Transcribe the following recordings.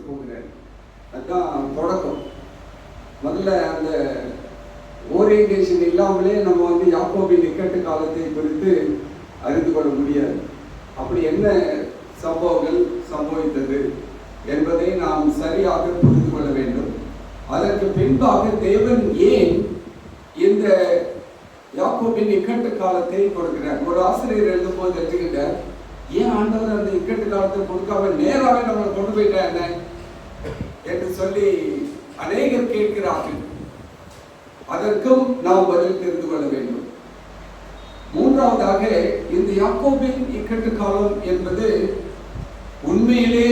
போகிறேன். அதுதான் தொடக்கம். முதல்ல அந்த ஓரியன்டேஷன் இல்லாமலே நம்ம யாக்கோபின் இக்கட்டு காலத்தை குறித்து அறிந்து கொள்ள முடியாது. அப்படி என்ன சம்பவங்கள் சம்பவித்தது என்பதை நாம் சரியாக புரிந்து கொள்ள வேண்டும். அதற்கு பின்பாக தேவன் ஏன் இந்த யாக்கோபின் இக்கட்டு காலத்தை கொடுக்கிறார்? ஒரு ஆசிரியர் எழுதும் போது தெரிஞ்சுக்கிட்டார், ஏன் ஆண்டவர் அந்த இக்கட்டு காலத்தை கொடுக்காம நேராகவே நம்மளை கொண்டு போயிட்டா என்ன என்று சொல்லி அநேகர் கேட்கிறார்கள். அதற்கும் நாம் பதில் தெரிந்து கொள்ள வேண்டும். மூன்றாவதாக, இந்த யாக்கோபின் இக்கட்டு காலம் என்பது உண்மையிலே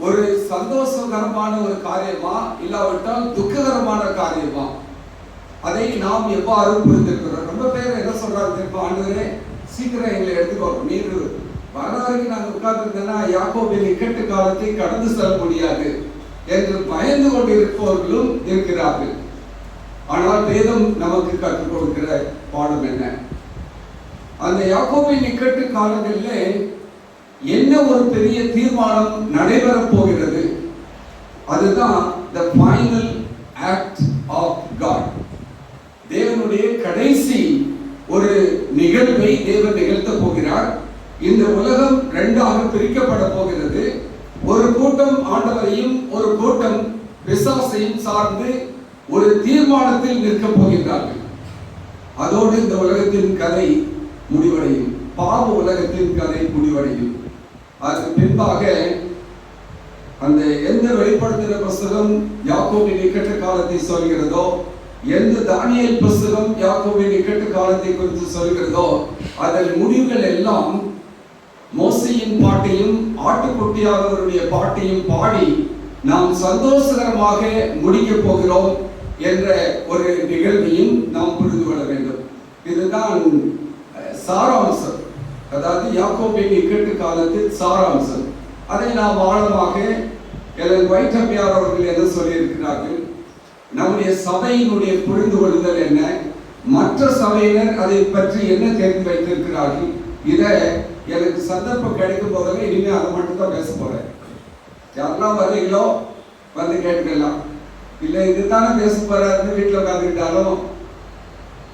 ஒரு சந்தோஷகரமான ஒரு காரியமா இல்லாவிட்டால் துக்ககரமான காரியமா, அதை நாம் எவ்வாறு புரிந்திருக்கிறோம்? ரொம்ப பேர் என்ன சொல்றாங்க தெரியுமா? ஆண்டவரே சீக்கிரம் எங்களை எடுத்துக்கோ, நீர் வர வரைக்கும் நாங்கள் உட்கார்ந்துருந்தேன்னா யாக்கோபின் இக்கட்டு காலத்தை கடந்து செல்ல முடியாது என்று பயந்து கொண்டிருப்பவர்களும் இருக்கிறார்கள். ஆனால் வேதம் நமக்கு கற்றுக் கொடுக்கிற பாடம் என்ன? அந்த யாக்கோபின் இக்கட்டு காலங்களில் என்ன ஒரு பெரிய தீர்மானம் நடைபெறப் போகிறது. அதுதான் the final act of God. தேவனுடைய கடைசி ஒரு நிகழ்வை தேவன் நிகழ்த்த போகிறார். இந்த உலகம் இரண்டாக பிரிக்கப்பட போகிறது. ஒரு கூட்டம் ஆண்டவரையும் ஒரு கூட்டம் பிசாசையும் சார்ந்து ஒரு தீர்மானத்தில் நிற்க போகிறார்கள். அதோடு இந்த உலகத்தின் கதை முடிவடையும். பாவ உலகத்தின் கதை முடிவடையும். அதற்கு பின்பாக அந்த எந்த வெளிப்படுத்தின புஸ்தகம் யாக்கோபின் இக்கட்டு காலத்தை சொல்கிறதோ, எந்த தானியேல் புஸ்தகம் யாக்கோபின் இக்கட்டு காலத்தை குறித்து சொல்கிறதோ, அதன் முடிவுகள் எல்லாம் மோசேயின் பாட்டையும் ஆட்டுக்குட்டியானவருடைய பாட்டையும் பாடி நாம் சந்தோஷகரமாக முடிக்க போகிறோம் என்ற ஒரு நிகழ்வையும் நாம் புரிந்து கொள்ள வேண்டும். இதுதான் சாராம்சம். அதாவது யாக்கோபின் இக்கட்டு காலத்தில் சாராம்சம். அதை நாம் ஆழமாக எலன் ஒயிட் அம்மையார் அவர்கள் என்ன சொல்லியிருக்கிறார்கள்? நம்முடைய சபையினுடைய புரிந்து கொள்ளுதல் என்ன, மற்ற சபையினர் அதை பற்றி என்ன தெரிந்து வைத்திருக்கிறார்கள், இதை எனக்கு சந்தர்ப்பம் கிடைக்கும் போதெல்லாம் இனிமேல் அதை மட்டும் தான் பேச போறேன். யாரெல்லாம் வரீங்களோ வந்து கேட்டுக்கலாம். இல்லை இதுதானே பேச போறாருன்னு வீட்டில் உட்காந்துக்கிட்டாலும்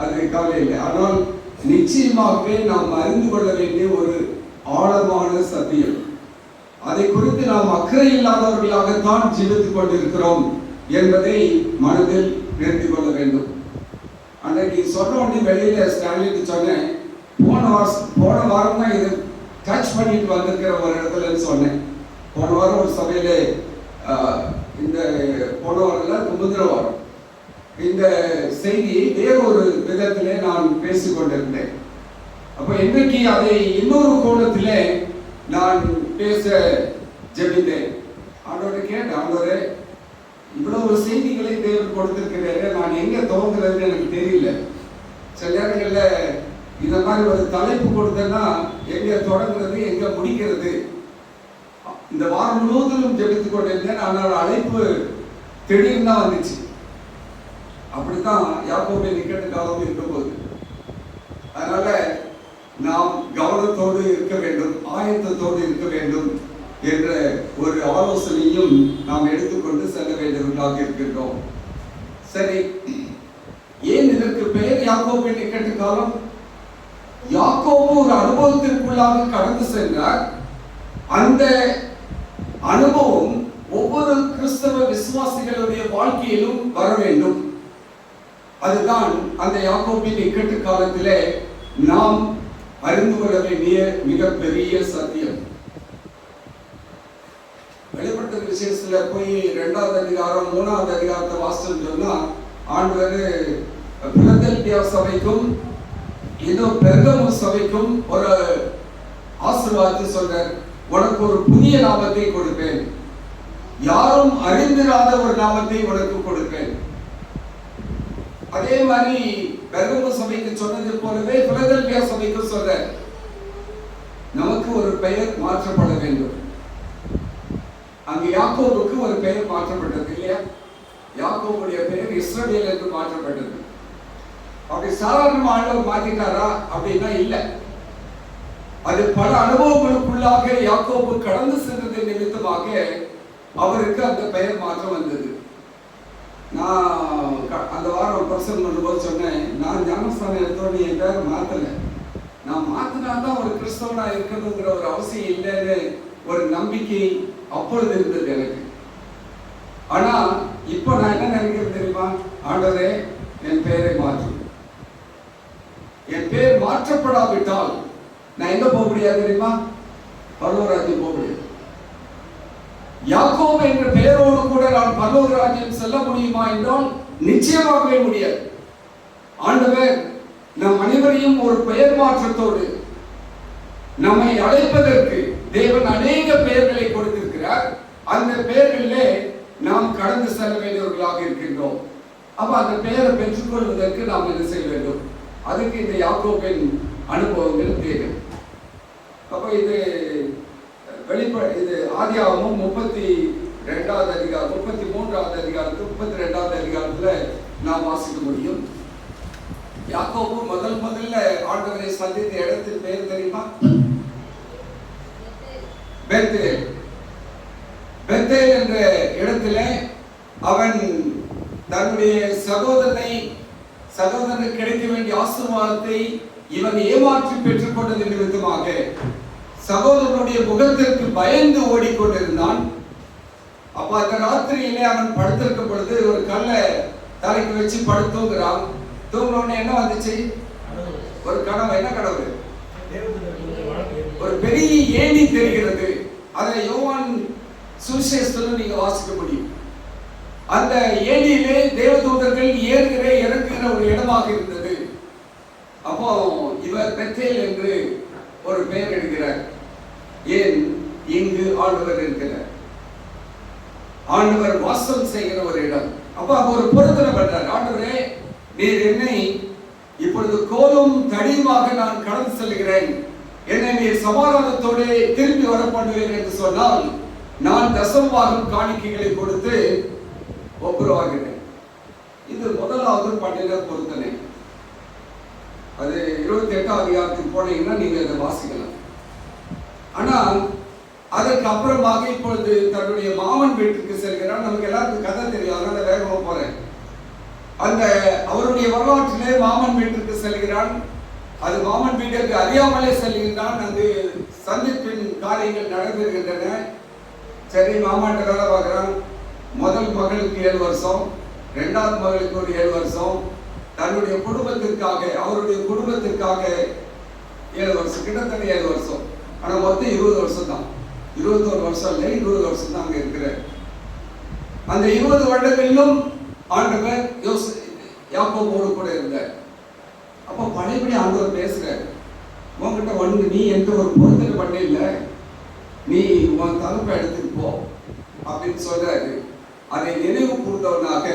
அது கவலை இல்லை. ஆனால் நிச்சயமாகவே நாம் அறிந்து கொள்ள வேண்டிய ஒரு ஆழமான சத்தியம். அதை குறித்து நாம் அக்கறை இல்லாதவர்களாகத்தான் ஜீவித்துக் கொண்டிருக்கிறோம் என்பதை மனதில் நிறுத்தி கொள்ள வேண்டும். அன்றைக்கு சொன்ன உடனே வெளியில ஸ்டாலினுக்கு சொன்னேன், போன வாரம் தான் இது டச் பண்ணிட்டு வந்திருக்கிற ஒரு இடத்துல சொன்னேன். போன வாரம் ஒரு சபையில இந்த போன வாரம் முந்திர வாரம் இந்த செய்தியை வேறொரு விதத்திலே நான் பேசிக் கொண்டிருந்தேன். அப்ப இன்றைக்கு அதை இன்னொரு கோணத்திலே நான் பேச ஜெபித்தேன். ஆண்டவரை கேட்டேன், ஆண்டவரே இவ்வளவு செய்திகளை தேவன் கொடுத்திருக்கிறாரு, நான் எங்க துவங்குறதுன்னு எனக்கு தெரியல. சில நேரங்கள்ல இந்த மாதிரி ஒரு தலைப்பு கொடுத்தேன்னா எங்க தொடங்குறது எங்க முடிக்கிறது. இந்த வாரம் முழுவதும் ஜெபித்துக் கொண்டிருந்தேன். ஆனால் அழைப்பு திடீர்னு தான் வந்துச்சு. அப்படித்தான் யாக்கோபின் இக்கட்டு காலம் இருக்கும்போது. அதனால நாம் கவனத்தோடு இருக்க வேண்டும், ஆயத்தத்தோடு இருக்க வேண்டும் என்ற ஒரு ஆலோசனையும் நாம் எடுத்துக்கொண்டு செல்ல வேண்டியவர்களாக இருக்கின்றோம். சரி, ஏன் இதற்கு பெயர் யாக்கோபின் இக்கட்டு காலம்? யாக்கோபு ஒரு அனுபவத்திற்குள்ளாக கடந்து சென்றார். அந்த அனுபவம் ஒவ்வொரு கிறிஸ்தவ விசுவாசிகளுடைய வாழ்க்கையிலும் வர வேண்டும். அதுதான் அந்த யாக்கோபின் இக்கட்டு காலத்திலே நாம் அறிந்து கொள்ள வேண்டிய மிகப்பெரிய சத்தியம். வெளிப்படுத்த விசேஷத்துல போய் 2வது அதிகாரம் 3வது அதிகாரத்தை வாசிச்சோம்னு சொன்னா, ஆண்டவர் பிலதெல்பியா சபைக்கும் இன்னும் பெர்கமு சபைக்கும் ஒரு ஆசீர்வாதத்தை சொல்றார். உனக்கு ஒரு புதிய நாமத்தை கொடுப்பேன், யாரும் அறிந்திராத ஒரு நாமத்தை உனக்கு கொடுப்பேன். அதே மாதிரி பெர்கமு சபைக்கு சொன்னது போலவே பிலதெல்பியா சபைக்கு சொல்ற, நமக்கு ஒரு பெயர் மாற்றப்பட வேண்டும். அங்கு யாக்கோபுக்கு ஒரு பெயர் மாற்றப்பட்டது இல்லையா? யாக்கோபுடைய பெயர் இஸ்ரவேல் என்று மாற்றப்பட்டது. அப்படி சாதாரண ஆண்டவர் மாற்றிட்டாரா அப்படின்னா இல்லை. அது பல அனுபவங்களுக்குள்ளாக யாக்கோபு கடந்து சென்றதை நிமித்தமாக அவருக்கு அந்த பெயர் மாற்றம் வந்தது. நான் அந்த வாரம் பிரசங்கம் பண்ணும்போது சொன்னேன், நான் ஞானஸ்தானம் எடுத்தோன்னு என் பேரை மாற்றலை. நான் மாற்றினாதான் ஒரு கிறிஸ்தவனா இருக்கணுங்கிற ஒரு அவசியம் இல்லைன்னு ஒரு நம்பிக்கை அப்பொழுது இருந்தது எனக்கு. ஆனா இப்போ நான் என்ன நினைக்கிறேன் தெரியுமா? ஆண்டவரே, என் பெயரை மாற்று. என் பெயர் மாற்றப்படாவிட்டால் நான் எங்க போக முடியாது தெரியுமா? பரலோக ராஜ்யம் போக முடியாது. யாக்கோபு என்ற பெயரோடு கூட நான் பரலோக ராஜ்யம் செல்ல முடியுமா என்றால் நிச்சயமாகவே முடியாது. ஆண்டவர் நம் அனைவரையும் ஒரு பெயர் மாற்றத்தோடு நம்மை அழைப்பதற்கு தேவன் அநேக பெயர்களை கொடுத்திருக்கிறார். அந்த பெயர்களிலே நாம் கடந்து செல்ல வேண்டியவர்களாக இருக்கின்றோம். அப்ப அந்த பெயரை பெற்றுக்கொள்வதற்கு நாம் என்ன செய்ய வேண்டும்? அதுக்கு இந்த யாக்கோபின் அனுபவங்கள் தேவை. அப்ப இது இது ஆதியாகமம் 32வது அதிகாரம் 33வது அதிகாரத்து 32வது அதிகாரத்துல நாம் வாசிக்க முடியும். யாக்கோபு முதல்ல ஆண்டவரை சந்தித்த இடத்தின் பெயர் தெரியுமா? பெத்தேல். பெத்தேல் என்ற இடத்துல அவன் தன்னுடைய சகோதரனுக்கு கிடைக்க வேண்டிய ஆசீர்வாதத்தை இவன் ஏமாற்றி பெற்றுக் கொண்டது நிமித்தமாக சகோதரனுடைய முகத்திற்கு பயந்து ஓடிக்கொண்டிருந்தான். அப்ப அந்த ராத்திரியிலே அவன் படுத்திருக்கும் பொழுது ஒரு கல்லை தலைக்கு வச்சு படுத்துங்கிறான். தூங்கினோடனே என்ன வந்துச்சு? ஒரு கனவு. என்ன கனவு? ஒரு பெரிய ஏணி தெரிகிறது. அதை யோவான் சுவிசேஷத்துல நீங்க வாசிக்க முடியும். அந்த ஏணியிலே தேவதூதர்கள் ஏறுகிற இறங்குகிற ஒரு இடமாக இருந்தது. அப்போ இவர் பெத்தேல் என்று ஒரு பெயர் எடுக்கிறார். ஏன்? இங்கு ஆண்டவர் இருக்கிறார், ஆண்டவர் வாசம் செய்கிற ஒரு இடம். அப்ப ஒரு பொருத்தனை பண்றார். ஆண்டவரே, நீர் என்னை இப்பொழுது கோலும் தடியுமாக நான் கடந்து செல்கிறேன், என்னை நீர் சமாதானத்தோடு திரும்பி வர பண்ணுவேன் என்று சொன்னால் நான் தசமபாகம் காணிக்கைகளை கொடுத்து ஒப்புரவாகிறேன். இது முதலாவது பண்ணின பொருத்தனை. அது 28வது அதிகாரத்துக்கு போனீங்கன்னா நீங்க அதை வாசிக்கலாம். ஆனால் அதற்கு அப்புறமாக இப்பொழுது தன்னுடைய மாமன் வீட்டுக்கு செல்கிறான். நமக்கு எல்லாருக்கும் கதை தெரியும், அதனால வேகமா போறேன். அந்த அவருடைய வரலாற்றிலே மாமன் வீட்டுக்கு செல்கிறான். அது மாமன் வீட்டுக்கு அறியாமலே செல்கின்றான். அங்கு சந்திப்பின் காரியங்கள் நடந்திருக்கின்றன. சரி, மாமாட்ட வேலை பார்க்கிறான். முதல் மகளுக்கு 7 வருஷம், 2வது மகளுக்கு ஒரு 7 வருஷம், தன்னுடைய குடும்பத்திற்காக அவருடைய குடும்பத்திற்காக 7 வருஷம், கிட்டத்தட்ட 7 வருஷம். ஆனா மொத்தம் 20 வருஷம் தான். 21 வருஷம் இல்லை, 20 வருஷம் தான் அங்க இருக்கிறார். அந்த 20 வருடங்களிலும் ஆண்டவர் யாக்கோபோடு கூட இருந்தார். அப்ப பழையபடி ஆண்டவர் பேசுறாரு, உன்கிட்ட வந்து நீ எந்த ஒரு பொருத்தனை பண்ண இல்லை, நீ உன் தலைப்பை எடுத்துட்டு போ அப்படின்னு சொல்றாரு. அதை நினைவு கூர்ந்தவனாக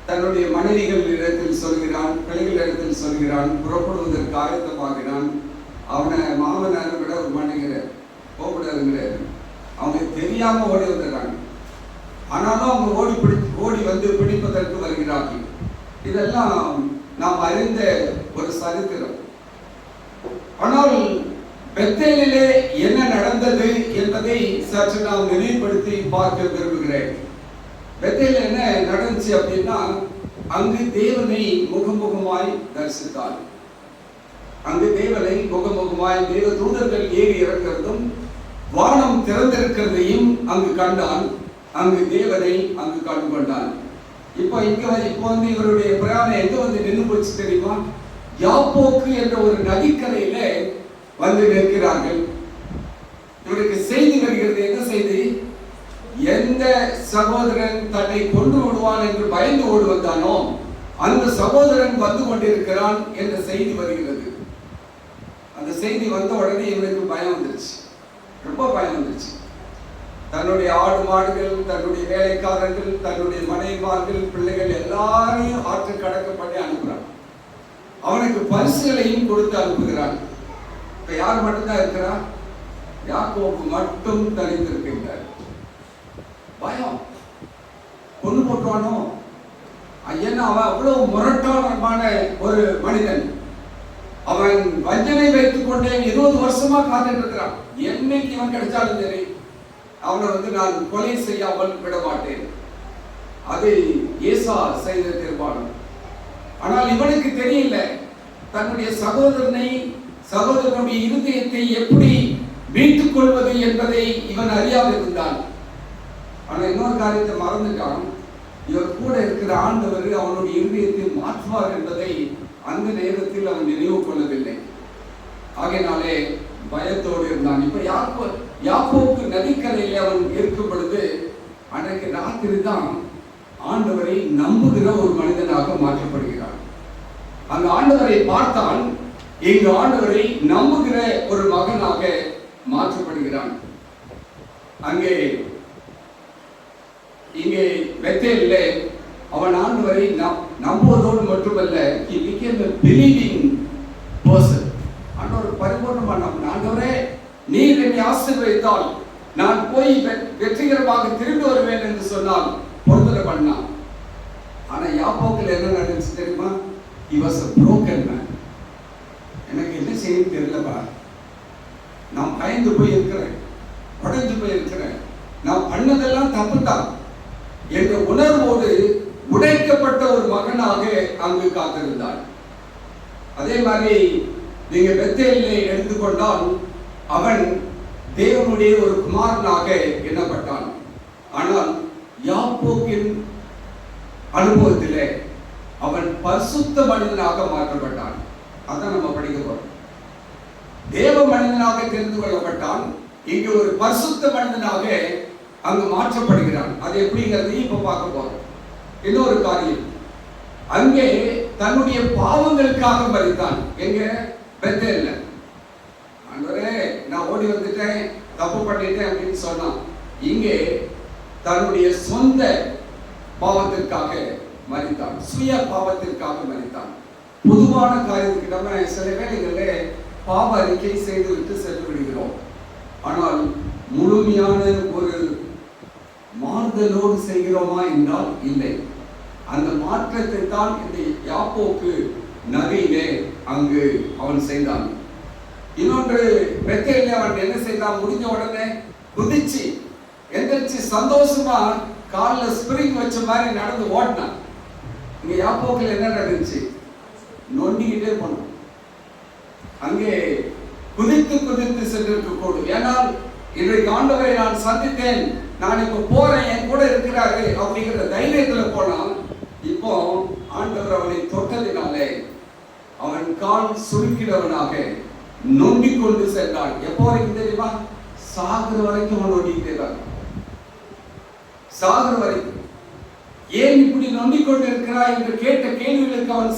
தன்னுடைய மனைவிகள் இடத்தில் சொல்கிறான், பிள்ளைகள் இடத்தில் சொல்கிறான், புறப்படுவதற்கு ஆயத்தமாகிறான். அவனை மாமனாரை விட ஒரு மனைகிறார், போகக்கூடாதுங்கிறாரு. அவங்க தெரியாம ஓடி வந்துடுறாங்க. ஆனாலும் அவங்க ஓடி வந்து பிடிப்பதற்கு வருகிறார்கள். இதெல்லாம் நாம் அறிந்த ஒரு சரித்திரம். ஆனால் பெத்தேலிலே என்ன நடந்தது என்பதை சற்று நாம் நினைவுபடுத்தி பார்க்க விரும்புகிறேன். பெத்தேலில் என்ன நடந்துச்சு அப்படின்னா, அங்கு தேவனை முகமுகமாய் தரிசித்தார். அங்கு தேவனை முகமுகமாய் தேவ தூதர்கள் ஏறி இறக்கிறதும் வானம் திறந்திருக்கிறதையும் அங்கு கண்டான். அங்கு தேவனை அங்கு கண்டு கொண்டான். இப்போ வந்து இவருடைய பிரயாணம் எங்க வந்து நின்று போச்சு தெரியுமா? யாப்போக்கு என்ற ஒரு நதிக்கரையில வந்து நிற்கிறார்கள். இவருக்கு செய்தி வருகிறது. என்ன செய்தி? எந்த சகோதரன் தன்னை கொன்று விடுவான் என்று பயந்து ஓடி வந்தானோ அந்த சகோதரன் வந்து கொண்டிருக்கிறான் என்ற செய்தி வருகிறது. அந்த செய்தி வந்த உடனே இவருக்கு பயம் வந்துருச்சு, ரொம்ப பயம் வந்துருச்சு. தன்னுடைய ஆடு மாடுகள், தன்னுடைய வேலைக்காரர்கள், தன்னுடைய மனைவிமார்கள், பிள்ளைகள் எல்லாரையும் ஆற்று கடக்க பண்ணி அனுப்புறான். அவனுக்கு பரிசுகளையும் கொடுத்து அனுப்புகிறான். இப்ப யார் மட்டும்தான் இருக்கிறா? யாக்கோபு மட்டும் தனித்திருக்கின்றார். பயம், கொண்டு போட்டுவானோ ஐயன். அவன் அவ்வளவு முரட்டாளமான ஒரு மனிதன். அவன் வஞ்சனை வைத்துக் கொண்டே 20 வருஷமா காத்துட்டு இருக்கிறான். என்னைக்கு இவன் கிடைச்சாலும் சரி, அவனை நான் கொலை செய்யாமல் விட மாட்டேன். அது ஏசா செய்த தீர்மானம். ஆனால் இவனுக்கு தெரியல தன்னுடைய சகோதரனுடைய இருதயத்தை எப்படி மீட்டுக் கொள்வது என்பதை இவன் அறியாதிருந்தான். ஆனா இன்னொரு காரியத்தை மறந்துட்டான். இவர் கூட இருக்கிற ஆண்டவர் அவனுடைய இருதயத்தை மாற்றுவார் என்பதை அந்த நேரத்தில் அவன் நினைவு கொள்ளவில்லை. ஆகையினாலே பயத்தோடு இருந்தான். இப்ப யாக்கோபு நதிக்கரையில் அவன் இருக்கும் பொழுது அன்றைக்கு ராத்திரி தான் ஆண்டவரை நம்புகிற ஒரு மனிதனாக மாற்றப்படுகிறான். அந்த ஆண்டவரை பார்த்தான், இங்கு ஆண்டவரை நம்புகிற ஒரு மகனாக மாற்றப்படுகிறான். இங்கே பெத்தேலிலே அவன் ஆண்டவரை நம்புவதோடு மட்டுமல்ல, he became a believing person. ஆண்டவர் பரிபூர்ணமான ஆண்டவரே, நீர் என்னை ஆசீர்வதித்தால் நான் போய் வெற்றிகரமாக திரும்பி வருவேன் என்று சொன்னால் பொறுத்தல பண்ணான். ஆனா யாக்கோபுல என்ன நடந்துச்சு தெரியுமா? he was a broken man. எனக்கு என்ன செய்ய தெரியலப்பா, நான் பயந்து போய் இருக்கிறேன், உடைஞ்சு போய் இருக்கிறேன், நான் பண்ணதெல்லாம் தப்பு தான் என்ற உணர்வோடு உடைக்கப்பட்ட ஒரு மகனாக அங்கு காத்திருந்தான். அதே மாதிரி நீங்க பெத்தேலிலே எடுத்துக்கொண்டால் அவன் தேவனுடைய ஒரு குமாரனாக எண்ணப்பட்டான். ஆனால் யாக்கோபின் அனுபவத்திலே அவன் பரிசுத்த மனிதனாக மாற்றப்பட்டான். அதான் நம்ம படிக்க போறோம். தேவ மனிதனாக தெரிந்து கொள்ளப்பட்டான். இங்கு ஒரு பரிசுத்த மனிதனாக அங்கு மாற்றப்படுகிறான். அது எப்படிங்கிறது இப்ப பார்க்க போறோம். இன்னொரு காரியம், அங்கே தன்னுடைய பாவங்களுக்காக மரித்தான். எங்க? பெத்தேல்ல. ஆண்டவரே, நான் ஓடி வந்துட்டேன், தப்பு பண்ணிட்டேன் அப்படின்னு சொன்னான். இங்கே தன்னுடைய சொந்த பாவத்திற்காக மரித்தான், சுய பாவத்திற்காக மரித்தான். பொதுவான காரியத்துக்கு நம்ம சில வேளைகளில் பாவ அறிக்கை செய்துவிட்டு சென்று விடுகிறோம். ஆனால் முழுமையான ஒரு மாறுதலோடு செய்கிறோமா என்றால் இல்லை. அந்த மாற்றத்தை தான் இந்த யாக்கோபு நதியிலே அங்கு அவன் செய்தான். இன்னொன்று, பெத்தேலிலே அவன் என்ன செய்தான்? முடிஞ்ச உடனே குதிச்சு எந்திரிச்சு சந்தோஷமா காலில் ஸ்பிரிங் வச்ச மாதிரி நடந்து ஓடினான். இங்க யாக்கோபுல என்ன நடந்துச்சு? நொண்டிக்கிட்டே போனான். அங்கே குதித்து குதித்து சென்றிருக்க கூடும். ஏனால் இன்றைக்கு ஆண்டவரை நான் சந்தித்தேன், நான் இப்ப போறேன், என் கூட இருக்கிறாரு அப்படிங்கிற தைரியத்துல போனான். இப்போ ஆண்டவர் அவனை தொட்டதினாலே அவன் கால் சுருக்கிறவனாக நொண்டி கொண்டு சென்றான். எப்போ வரைக்கும் தெரியுமா? சாகுற வரைக்கும் அவன் நொண்டிக்கிட்டே தான். சாகுற வரைக்கும். ஏன் இப்படி நொண்டிக் கொண்டு இருக்கிறாய் என்று கேட்ட கேள்விகளுக்கு அவன்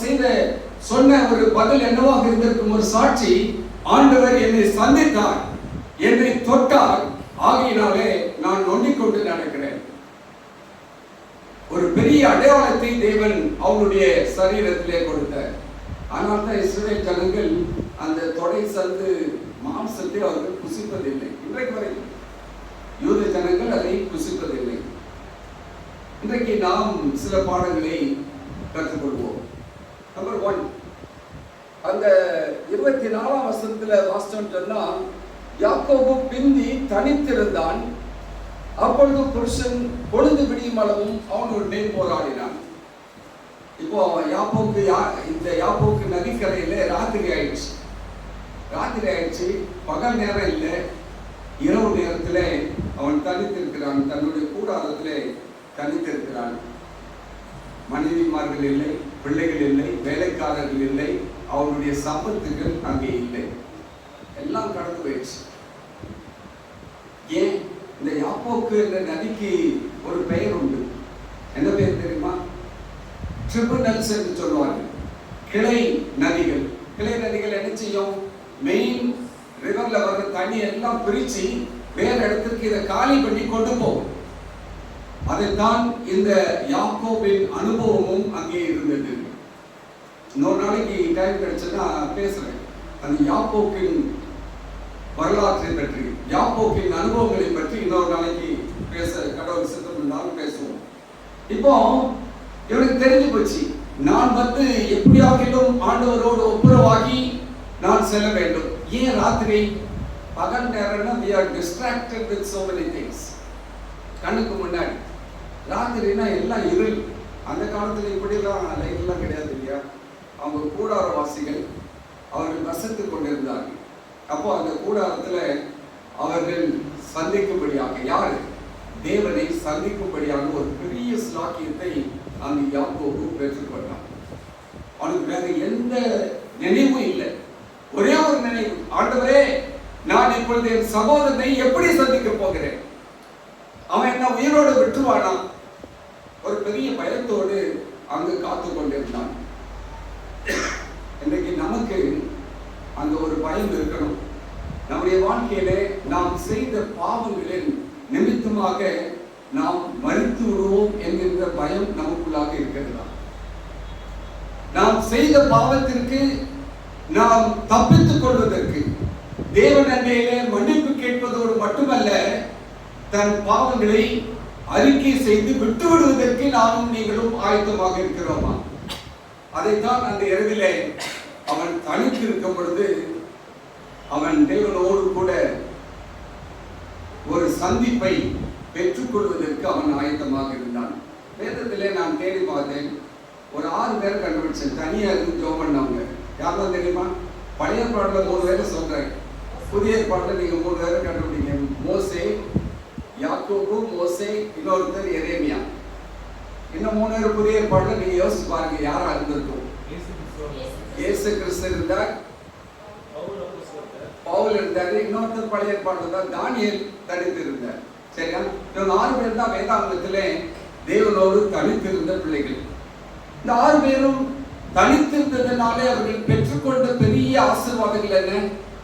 சொன்ன ஒரு பதில் என்னவாக இருந்திருக்கும்? ஒரு சாட்சி, ஆண்டவர் என்னை சந்தித்தார், என்னை தொட்டார், ஆகையினாலே நான் நொண்டிக் கொண்டு நடக்கிறேன். ஒரு பெரிய அடையாளத்தை தேவன் அவனுடைய சரீரத்திலே கொடுத்தார். ஆனால் தான் இஸ்ரவேல் ஜனங்கள் அந்த தொடை சந்து மாம்சத்தை அவர்கள் புசிப்பதில்லை. இன்றைக்கு வரைக்கும் யூத ஜனங்கள் அதை புசிப்பதில்லை. இன்றைக்கு நாம் சில பாடங்களை கற்றுக்கொள்வோம். நம்பர் 1, அந்த 24ஆம் வசனத்துல வாசிச்சோம் சொன்னா, யாக்கோபு பிந்தி தனித்திருந்தான். அப்பொழுது புருஷன் பொழுது விடியும் அளவும் அவனுடனே போராடினான். இப்போ இந்த யாக்கோபுக்கு நதிக்கரையில ராத்திரி ஆயிடுச்சு. பகல் நேரம் இல்லை, இரவு நேரத்தில் அவன் தனித்திருக்கிறான். தன்னுடைய கூடாரத்திலே தனித்திருக்கிறான். மனைவிமார்கள் இல்லை, பிள்ளைகள் இல்லை, வேலைக்காரர்கள் இல்லை, அவனுடைய சம்பத்துகள் அங்கே இல்லை, எல்லாம் கடந்து போயிடுச்சு. ஏன்? இந்த யாப்போக்கு என்ற நதிக்கு ஒரு பெயர் உண்டு. என்ன பெயர் தெரியுமா? ட்ரிபியூனல்ஸ் என்று சொல்லுவார்கள். கிளை நதிகள். கிளை நதிகள் என்ன செய்யும்? மெயின் ரிவர்ல வர்ற தண்ணி எல்லாம் பிரிச்சு வேற இடத்துக்கு இதை காலி பண்ணி கொண்டு போகும். அதைத்தான் இந்த யாக்கோபின் அனுபவமும் அங்கே இருந்தது. இன்னொரு நாளைக்கு டைம் கிடைச்சதுன்னா பேசுறேன். அந்த யாக்கோபின் வரலாற்றை பற்றி, யாக்கோபின் அனுபவங்களை பற்றி இன்னொரு நாளைக்கு பேச கடவுள் சித்தம் இருந்தாலும் பேசுவோம். இப்போ இவனுக்கு தெரிஞ்சு போச்சு, நான் எப்படியாகிலும் ஆண்டவரோடு ஒப்புரவாகி நான் செல்ல வேண்டும். ஏன் ராத்திரி? பகல் நேரம்னா we are distracted with so many things. கண்ணுக்கு முன்னாடி. ராத்திரினா எல்லாம் இருள். அந்த காலத்துல இப்படிலாம் லைட்லாம் கிடையாது இல்லையா. அவங்க கூடாரவாசிகள் அவர்கள் வசித்து கொண்டிருந்தார்கள். அப்போ அந்த கூடாரத்துல அவர்கள் சந்திக்கும்படியாக, யாரு? தேவனை சந்திக்கும்படியாக ஒரு பெரிய ஸ்லாக்கியத்தை அந்த யாக்கோபு பெற்றுக்கொண்டான். அவனுக்கு வேற எந்த நினைவும் இல்லை. ஒரே ஒரு நினைவு, ஆண்டவரே, நான் இப்பொழுது என் சகோதரனை எப்படி சந்திக்க போகிறேன்? அவன் என்ன உயிரோடு விட்டுவானா? ஒரு பெரிய பயத்தோடு அங்கு காத்து கொண்டிருந்தான். இன்றைக்கு நமக்கு அந்த ஒரு பயம் இருக்கணும். நம்முடைய வாழ்க்கையிலே நாம் செய்த பாவங்களின் நிமித்தமாக நாம் மரித்து விடுவோம் என்கின்ற பயம் நமக்குள்ளாக இருக்கிறதா? நாம் செய்த பாவத்திற்கு நாம் தப்பித்துக் கொள்வதற்கு தேவன் அண்டையிலே மன்னிப்பு கேட்பதோடு மட்டுமல்ல, தன் பாவங்களை அறிக்கை செய்து விட்டு விடுவதற்கு நானும் நீங்களும் ஆயத்தமாக இருக்கிறோமா? அதைத்தான் அந்த இரவிலே அவன் தனித்து இருக்கும் பொழுது அவன் தேவனோடு கூட ஒரு சந்திப்பை பெற்றுக்கொள்வதற்கு அவன் ஆயத்தமாக இருந்தான். வேதத்திலே நான் தேடி பார்த்தேன், ஒரு 6 பேர் கண்டுபிடிச்சேன். தனியா இருந்து ஜெபம் பண்ணவங்க யாரெல்லாம் தெரியுமா? பழைய பாடல 3 பேரை சொல்றேன், புதிய பாடல நீங்க 3 பேரை கண்டுபிடிங்க. மோசே, யாக்கோபு, மோசே, இன்னொருத்தர் எரேமியா. இன்னும் 3 பேர் புதிய பாடல நீங்க யோசிச்சு பாருங்க யாரா இருந்திருக்கும். இயேசு கிறிஸ்து இருந்தார், பவுல் இருந்தாரு, இன்னொருத்தர் பழைய பாடல தான் தானியேல் தனித்து இருந்தார். சரியா? இவங்க 6 பேர் தான் வேதாகமத்திலே தேவனோடு தனித்திருந்த பிள்ளைகள். இந்த 6 பேரும் தனித்திருந்ததனாலே அவர்கள் பெற்றுக்கொண்ட பெரிய ஆசீர்வாதங்கள் என்ன?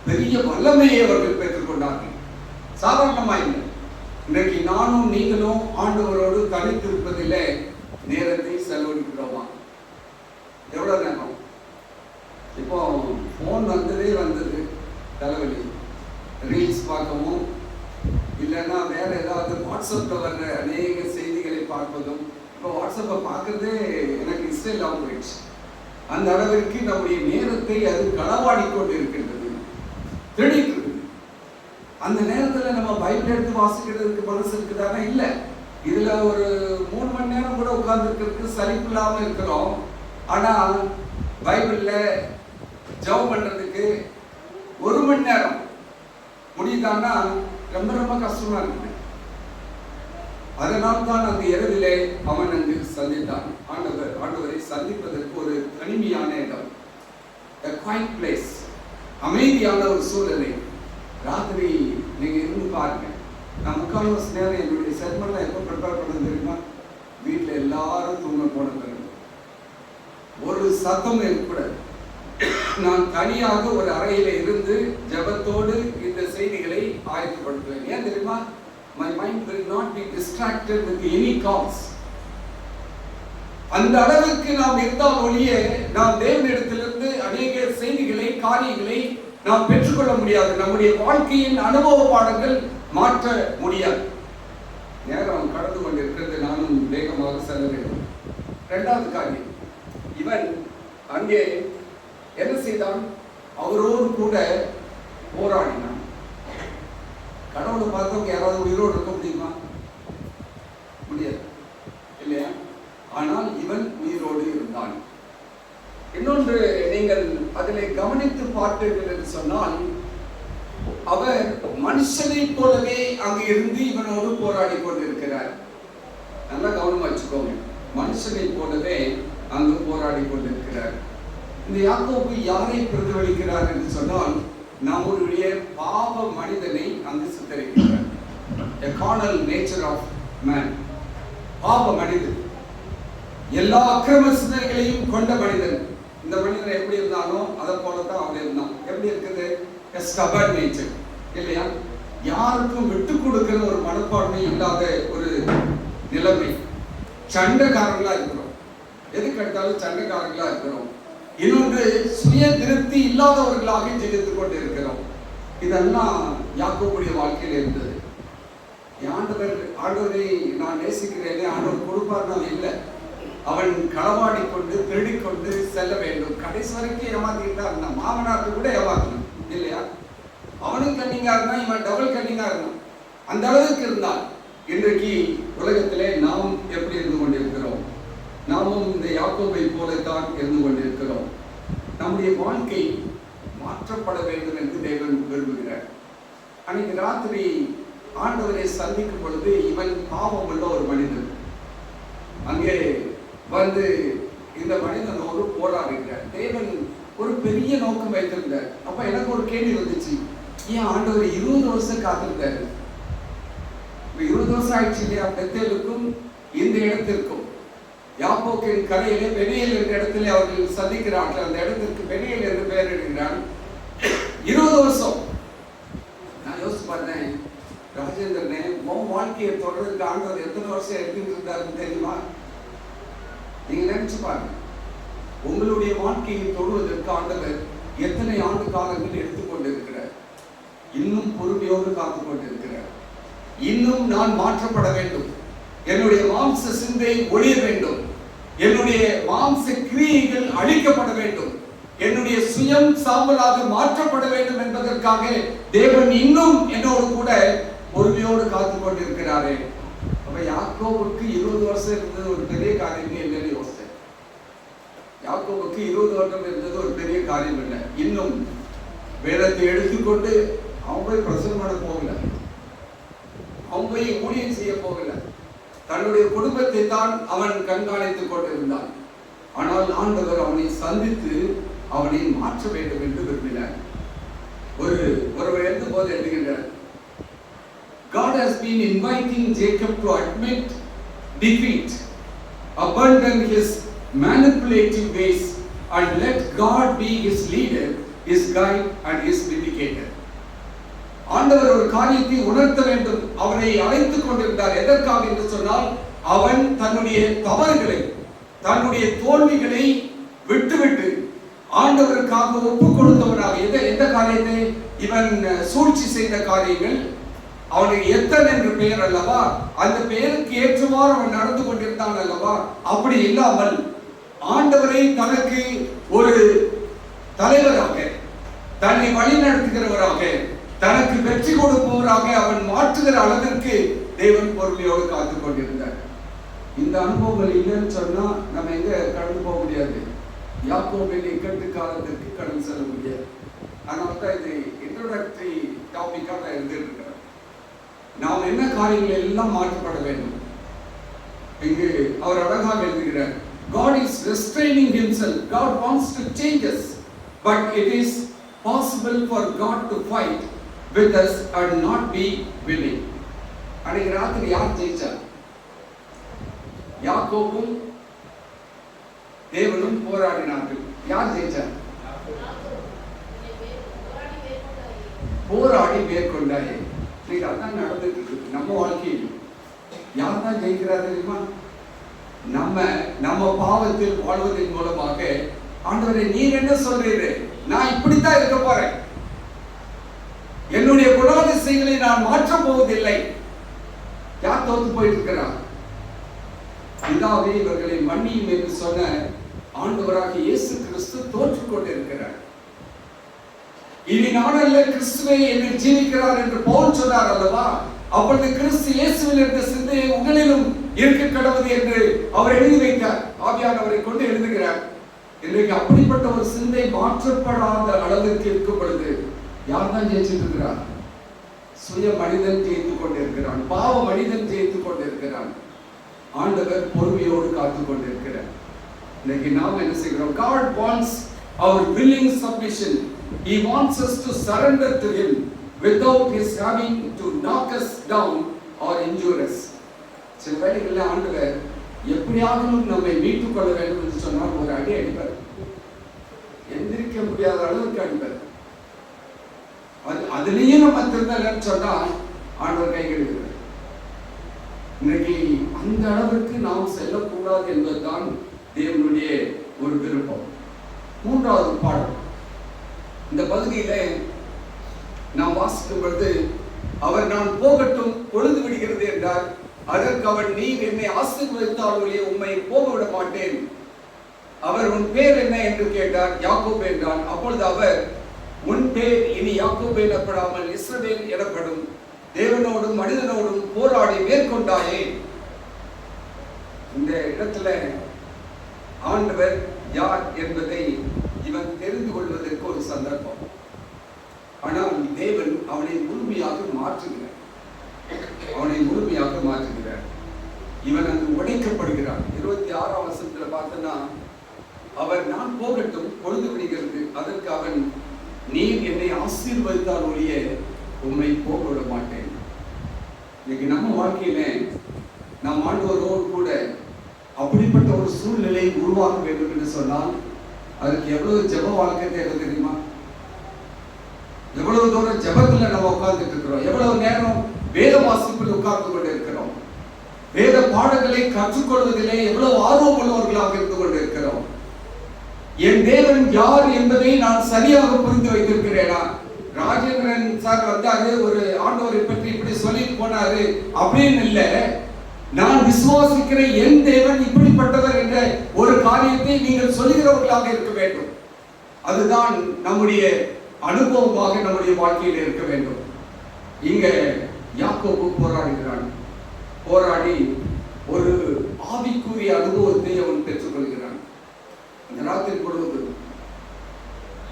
பெரிய வல்லமையை அவர்கள் பெற்றுக்கொண்டார்கள். சாதாரணமா இல்லை. இன்றைக்கு நானும் நீங்களும் ஆண்டவரோடு தனித்திருப்பதிலே நேரத்தை செலவழிக்கிறோமா? எவ்வளவு நேரம்? இப்போ போன் வந்தது தலைவலி. ரீல்ஸ் பார்க்கவும், இல்லைன்னா வேற ஏதாவது வாட்ஸ்அப்ல வர்ற அநேக செய்திகளை பார்ப்பதும். இப்போ வாட்ஸ்அப்பை பார்க்கறதே எனக்கு இஷ்டம் இல்லாமல் போயிடுச்சு. அந்த அளவிற்கு நம்முடைய நேரத்தை அது களவாடி கொண்டு இருக்கின்றது, திருடிட்டு. அந்த நேரத்தில் நம்ம பைபிள் எடுத்து வாசிக்கிறதுக்கு மனசு இருக்குதானே? இல்லை. இதுல ஒரு 3 மணி நேரம் கூட உட்கார்ந்து இருக்கிறதுக்கு சலிப்பு இல்லாம இருக்கிறோம். ஆனா பைபிள்ல ஜெபம் பண்றதுக்கு 1 மணி நேரம் முடியுதான்னா ரொம்ப ரொம்ப கஷ்டமா இருக்கு. அதனால் தான் அந்த இரவிலே அவன் அங்கு சந்தித்தான். ஆண்டவரை சந்திப்பதற்கு ஒரு தனிமையான இடம், a quiet place, அமைதியான ஒரு சூழ்நிலை. ராத்திரி நீங்க இருந்து பாருங்க. நான் 3/4 நேரம் என்னுடைய செர்மன்ல எப்போ ப்ரிப்பேர் பண்ணது தெரியுமா? வீட்டில் எல்லாரும் தூங்க போன பிறகு ஒரு சத்தம் இருக்கக்கூடாது. நான் தனியாக ஒரு அறையில இருந்து ஜெபத்தோடு இந்த செய்திகளை ஆயத்தப்படுத்துவேன். ஏன் தெரியுமா? My mind will not be distracted with any calls. அந்த அளவுக்கு நாம் இருந்தால் ஒழிய நாம் தேவனிடத்திலிருந்து அநேக செய்திகளை, காரியங்களை நாம் பெற்றுக்கொள்ள முடியாது. நம்முடைய வாழ்க்கையின் அனுபவ பாடங்கள் மாற்ற முடியாது. நேரம் கடந்து கொண்டிருக்கிறது, நானும் வேகமாக செல்ல வேண்டும். 2வது காரியம், இவன் அங்கே என்ன செய்தான்? அவரோடு கூட போராடினான். கடவுளை பார்த்தவங்க யாராவது உயிரோடு இருக்க முடியுமா? முடியாது இல்லையா? ஆனால் இவன் உயிரோடு இருந்தான். இன்னொன்று நீங்கள் அதிலே கவனித்து பார்த்தீர்கள் என்று சொன்னால், அவர் மனுஷனை போலவே அங்கு இருந்து இவனோடு போராடி கொண்டிருக்கிறார். நல்லா கவனமா வச்சுக்கோங்க. மனுஷனை போலவே அங்கு போராடி கொண்டிருக்கிறார். இந்த யாக்கோபு யாரை பிரதிபலிக்கிறார் என்று சொன்னால், நம்முடைய பாவ மனிதனை அங்கு சித்தரிக்கிறார். A carnal nature of man. பாவ மனிதன், எல்லா அக்கிரம சிந்தனைகளையும் கொண்ட மனிதன். இந்த மனிதன் எப்படி இருந்தாலும் அதை போலதான் அவன் இருந்தான். எப்படி இருக்குது? A stubborn nature இல்லையா? யாருக்கும் விட்டு கொடுக்கிற ஒரு மனப்பான்மை இல்லாத ஒரு நிலைமை. சண்டைக்காரங்களா இருக்கிறோம், எதுக்கு எடுத்தாலும் சண்டைக்காரங்களா இருக்கிறோம். இன்னொன்று, சுய திருப்தி இல்லாதவர்களாக ஜெயித்துக் கொண்டு இருக்கிறோம். இதெல்லாம் யாக்கோபுடைய வாழ்க்கையில் இருந்தது. ஆண்டவரை நான் நேசிக்கிறேனே, ஆண்டவர் கொடுப்பார்னா இல்லை. அவன் களவாடி கொண்டு திருடிக்கொண்டு செல்ல வேண்டும். கடைசி வரைக்கும் ஏமாத்திக்கிட்டா இருந்தான். மாமனாருக்கு கூட ஏமாத்தணும் இல்லையா? அவனும் கண்ணிங்கா இருந்தான், இவன் டபுள் கண்ணிங்கா இருந்தான். அந்த அளவுக்கு இருந்தான். இன்றைக்கு உலகத்திலே நாம் எப்படி இருந்து கொண்டிருக்கிறோம்? நாமும் இந்த யாக்கோபை போலத்தான் இருந்து கொண்டிருக்கிறோம். நம்முடைய வாழ்க்கை மாற்றப்பட வேண்டும் என்று தேவன் விரும்புகிறார். அன்னைக்கு ராத்திரி ஆண்டவரை சந்திக்கும் பொழுது இவன் பாவம் உள்ள ஒரு மனிதன் அங்கே வந்து இந்த மனிதனோடு போராடுகிறார். தேவன் ஒரு பெரிய நோக்கம் வைத்திருந்தார். அப்ப எனக்கு ஒரு கேள்வி வந்துச்சு, ஏன் ஆண்டவர் 20 வருஷம் காத்திருந்தாரு? 20 வருஷம் ஆயிடுச்சு இல்லையா? பெத்தேலுக்கும் இந்த இடத்திற்கும் யாப்போக்கின் கரையிலே பெனியேல் என்ற இடத்திலே அவர்கள் சந்திக்கிறார்கள். அந்த இடத்திற்கு பெனியேல் என்று பெயர் இடுகிறான். 20 வருஷம். நான் யோசிச்சு பார்த்தேன், ராஜேந்திரனே, உன் வாழ்க்கையை தொடர்றதுக்கு ஆண்டவர் எத்தனை வருஷம் எடுத்துட்டு இருந்தாருன்னு தெரியுமா? நீங்க நினைச்சு பாருங்க, உங்களுடைய வாழ்க்கையை தொடுவதற்கு ஆண்டவர் எத்தனை ஆண்டு காலங்கள் எடுத்துக்கொண்டிருக்கிறார். இன்னும் பொறுமையோடு காத்து கொண்டிருக்கிறார். இன்னும் நான் மாற்றப்பட வேண்டும், என்னுடைய மாம்ச சிந்தை ஒழிய வேண்டும், என்னுடைய மாம்ச கிரியைகள் அழிக்கப்பட வேண்டும், என்னுடைய சுயம் சாம்பலாக மாற்றப்பட வேண்டும் என்பதற்காக தேவன் இன்னும் என்னோடு கூட பொறுமையோடு காத்து கொண்டிருக்கிறாரே. அப்ப யாக்கோபுக்கு 20 வருஷம் இருந்தது ஒரு பெரிய காரியம் இல்லைன்னு யோசிச்சேன். யாக்கோபுக்கு 20 வருடம் இருந்தது ஒரு பெரிய காரியம் இல்லை. இன்னும் வேதத்தை எடுத்துக்கொண்டு அவன் போய் பிரசங்கம் பண்ண போகல, அவன் போய் ஊழியம் செய்ய போகல, தன்னுடைய குடும்பத்தை தான் அவன் கண்காணித்துக் கொண்டிருந்தான். ஆனால் ஆண்டவர் அவனை சந்தித்து அவனை மாற்ற வேண்டும் என்று விரும்பினார். ஒருவர் எழுதும் போது எழுதுகின்றார், God has been inviting Jacob to admit defeat, abandon his manipulative ways, and let God be his leader, his guide and his vindicator. ஆண்டவர் ஒரு காரியத்தை உணர்த்த வேண்டும். அவனை அழைத்துக் கொண்டிருந்தார். எதற்காக என்று சொன்னால், அவன் தன்னுடைய தவறுகளை, தன்னுடைய தோல்விகளை விட்டுவிட்டு ஆண்டவருக்காக ஒப்பு கொடுத்தவனாக, எந்த காரியத்தை இவன் சூழ்ச்சி செய்த காரியங்கள், அவனுக்கு எத்தன் என்று பெயர் அல்லவா, அந்த பெயருக்கு ஏற்றவாறு அவன் நடந்து கொண்டிருந்தான் அல்லவா. அப்படி இல்லாமல் ஆண்டவரை தனக்கு ஒரு தலைவராக, தன்னை வழி நடத்துகிறவராக, தனக்கு வெற்றி கொடுப்பவராக அவன் மாற்றுகிற அளவிற்கு தேவன் பொறுமையோடு காத்துக் கொண்டிருந்தார். இந்த அனுபவங்கள் இல்லைன்னு சொன்னா நம்ம எங்க கடந்து போக முடியாது. யாக்கோபின் இக்கட்டு காலத்திற்கு கடந்து செல்ல முடியாது. அதனால்தான் இது இன்ட்ரோடக்டரி டாபிக்காக நான் எழுதியிருக்கிறேன். நாம் என்ன காரியங்கள் எல்லாம் மாற்றப்பட வேண்டும். இங்கு அவர் அழகாக எழுதுகிறார், God is restraining himself. God wants to change us, but it is possible for God to fight with us and not be willing. அன்றைக்கு ராத்திரி யார் ஜெயிச்சார்? யாக்கோபும் தேவனும் போராடினார்கள். யார் ஜெயிச்சார்? போராடி மேற்கொண்டாயே. இன்னைக்கு அதான் நடந்துட்டு இருக்கு நம்ம வாழ்க்கையில். யார் தான் ஜெயிக்கிறார் தெரியுமா? நம்ம பாவத்தில் வாழ்வதன் மூலமாக ஆண்டவரே நீர் என்ன சொல்றீரு, நான் இப்படித்தான் இருக்க போறேன், என்னுடைய குணாதிசயங்களை நான் மாற்றப் போவதில்லை. யார் தோத்து போயிட்டு இருக்கிறார்? பிதாவே இவர்களை மன்னியும் என்று சொன்ன ஆண்டவராக இயேசு கிறிஸ்து தோற்றுக் கொண்டிருக்கிறார். இனி நான் அல்ல, கிறிஸ்துவே என்னில் ஜீவிக்கிறார் என்று பவுல் சொன்னார் அல்லவா. அப்பொழுது கிறிஸ்து இயேசுவில் இருந்த சிந்தையை உங்களிலும் இருக்க கடவுது என்று அவர் எழுதி வைத்தார். ஆவியானவரை கொண்டு எழுதுகிறார். இன்றைக்கு அப்படிப்பட்ட ஒரு சிந்தை மாற்றப்படாத அளவிற்கு இருக்கும் பொழுது யார் தான் ஜெயிச்சுட்டு இருக்கிறார்? சுய மனிதன் ஜெயித்துக் கொண்டிருக்கிறான், பாவ மனிதன் ஜெயித்துக் கொண்டிருக்கிறான். ஆண்டவர் பொறுமையோடு காத்துக் கொண்டிருக்கிறார். இன்னைக்கு நாம் என்ன செய்கிறோம்? God wants our willing submission. He wants us to surrender to him without his having to knock us down or injure us. சில வேளைகளில் ஆண்டவர் எப்படியாவது நம்மை மீட்டுக் கொள்ள வேண்டும் என்று சொன்னால் ஒரு அடி அடிப்பார். எந்திரிக்க முடியாத அளவுக்கு அடிப்பார். அதுலயே நம்ம திருந்தலன்னு சொன்னால் ஆண்டவர் கைகழுகிறார். இன்னைக்கு அந்த அளவுக்கு நாம் செல்லக்கூடாது என்பதுதான் தேவனுடைய ஒரு விருப்பம். மூன்றாவது பாடம் இந்த பகுதியில நாம் வாசிக்கும் பொழுது, அவர் நான் போகட்டும் பொழுது விடுகிறது என்றார். அதற்கு அவன், நீர் என்னை ஆசீர்வதித்தாலே உம்மை போக விட மாட்டேன். அவர் உன் பேர் என்ன என்று கேட்டார். யாக்கோபு என்றான். அப்பொழுது அவர், உன் பேர் இனி யாக்கோபு எனப்படாமல் இஸ்ரவேல் எனப்படும், தேவனோடும் மனிதனோடும் போராடி மேற்கொண்டாயே. இந்த இடத்துல ஆண்டவர் யார் என்பதை இவன் தெரிந்து கொள்வதற்கு ஒரு சந்தர்ப்பம். ஆனால் தேவன் அவனை முழுமையாக மாற்றுகிறார். இவன் அங்கு உடைக்கப்படுகிறான். 26ஆம் வசனத்துல பார்த்தனா, அவர் நான் போகட்டும், பொழுது விடுகிறது, அதற்கு அவன் நீர் என்னை ஆசீர்வதித்தால் ஒழிய உம்மை போக விட மாட்டேன். இன்னைக்கு நம்ம வாழ்க்கையில நாம் ஆண்டவரோடு கூட அப்படிப்பட்ட ஒரு சூழ்நிலை உருவாக்க வேண்டும் என்று சொன்னால் அதுக்கு எவ்வளவு ஜெப வாழ்க்கை தேவை தெரியுமா? எவ்வளவு தூரம் ஜெபத்துல நம்ம உட்கார்ந்துட்டு இருக்கிறோம், எவ்வளவு நேரம் வேத வாசிப்பில் உட்கார்ந்து கொண்டு இருக்கிறோம், வேத பாடங்களை கற்றுக்கொள்வதிலே எவ்வளவு ஆர்வம் உள்ளவர்களாக இருந்து கொண்டு இருக்கிறோம். என் தேவன் யார் என்பதை நான் சரியாக புரிந்து வைத்திருக்கிறேனா? ராஜேந்திரன் சார் வந்தாரு, ஒரு ஆண்டவரை பற்றி இப்படி சொல்லிட்டு போனாரு அப்படின்னு இல்ல, நான் விசுவாசிக்கிற என் தேவன் இப்படிப்பட்டவர் என்ற ஒரு காரியத்தை நீங்கள் சொல்லுகிறவர்களாக இருக்க வேண்டும். அதுதான் நம்முடைய அனுபவமாக நம்முடைய வாழ்க்கையில் இருக்க வேண்டும். இங்க யாக்கோபு போராடுகிறான். போராடி ஒரு ஆவிக்குரிய அனுபவத்தை அவன் பெற்றுக்கொள்கிறான். அந்த ராத்திரி பொழுது